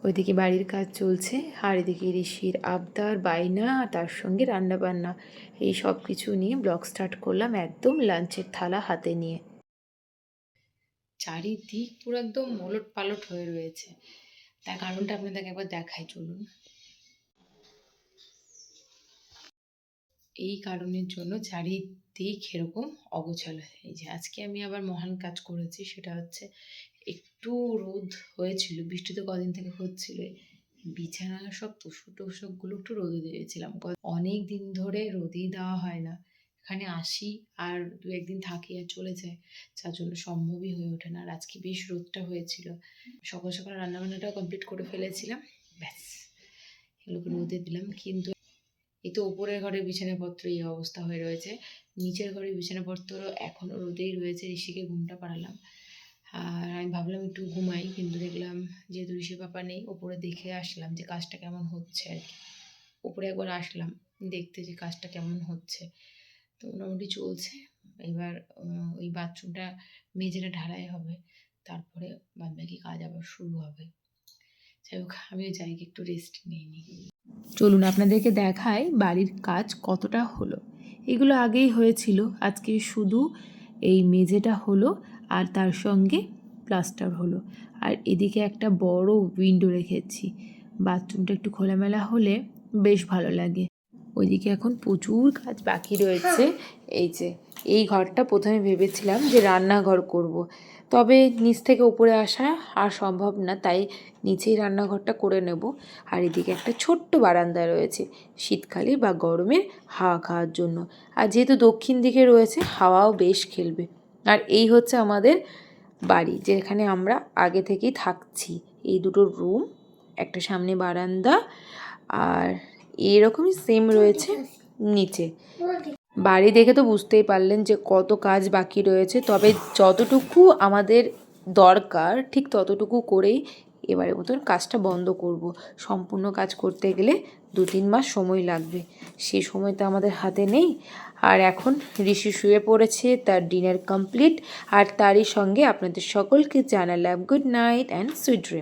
ওইদিকে বাড়ির কাজ চলছে আর এদিকে ঋষির আবদার বায়না, তার সঙ্গে রান্নাবান্না, এই সব কিছু নিয়ে ব্লগ স্টার্ট করলাম একদম লাঞ্চের থালা হাতে নিয়ে। চারিদিক পুরো একদম ওলট পালট হয়ে রয়েছে, তার কারণটা আপনাদেরকে একবার দেখাই চলুন। এই কারণের জন্য চারিদিক এরকম অগোছালো। এই যে আজকে আমি আবার মহান কাজ করেছি, সেটা হচ্ছে একটু রোদ হয়েছিল, বৃষ্টি তো কদিন থেকে হচ্ছিল, বিছানা সব তোষকগুলো একটু রোদে দিয়েছিলাম। অনেক দিন ধরে রোদেই দেওয়া হয় না, এখানে আসি আর 2-1 দিন থাকি আর চলে যায়, যার জন্য সম্ভবই হয়ে ওঠে না। আর আজকে বেশ রোদটা হয়েছিল, সকাল সকাল রান্নাবান্নাটাও কমপ্লিট করে ফেলেছিলাম, ব্যাস এগুলোকে রোদে দিলাম। কিন্তু এই তো ওপরের ঘরের বিছানাপত্র এই অবস্থা হয়ে রয়েছে, নিচের ঘরের বিছানাপত্র এখনও রোদেই রয়েছে। ঋষিকে ঘুমটা পাড়ালাম আর আমি ভাবলাম একটু ঘুমাই, কিন্তু দেখলাম যেহেতু ঋষি পাপা নেই, ওপরে দেখে আসলাম যে কাজটা কেমন হচ্ছে আর কি। ওপরে একবার আসলাম দেখতে যে কাজটা কেমন হচ্ছে, তো মোটামুটি চলছে। এবার ওই বাথরুমটা মেঝেটা ঢালাই হবে, তারপরে বাদবাকি কাজ আবার শুরু হবে। যাই হোক, আমিও যাই একটু রেস্ট নিয়ে নিই। চলুন আপনাদেরকে দেখাই বাড়ির কাজ কতটা হলো। এগুলো আগেই হয়েছিল, আজকে শুধু এই মেঝেটা হলো আর তার সঙ্গে প্লাস্টার হলো। আর এদিকে একটা বড় উইন্ডো রেখেছি, বাথরুমটা একটু খোলামেলা হলে বেশ ভালো লাগে। ওইদিকে এখন প্রচুর কাজ বাকি রয়েছে। এই যে এই ঘরটা প্রথমে ভেবেছিলাম যে রান্নাঘর করব, তবে নিচ থেকে উপরে আসা আর সম্ভব না, তাই নিচেই রান্নাঘরটা করে নেব। আর এদিকে একটা ছোট্ট বারান্দা রয়েছে শীতকালে বা গরমের হাওয়া খাওয়ার জন্য, আর যেহেতু দক্ষিণ দিকে রয়েছে হাওয়াও বেশ খেলবে। আর এই হচ্ছে আমাদের বাড়ি, যেখানে আমরা আগে থেকেই থাকছি। এই দুটো রুম, একটা সামনে বারান্দা, আর এরকমই সেম রয়েছে নিচে। বাড়ি দেখে তো বুঝতেই পারলেন যে কত কাজ বাকি রয়েছে, তবে যতটুকু আমাদের দরকার ঠিক ততটুকু করেই এবারের মতন কাজটা বন্ধ করব। সম্পূর্ণ কাজ করতে গেলে 2-3 মাস সময় লাগবে, সে সময় তো আমাদের হাতে নেই। আর এখন ঋষি শুয়ে পড়েছে, তার ডিনার কমপ্লিট, আর তারই সঙ্গে আপনাদের সকলকে জানালাম good night and sweet dream.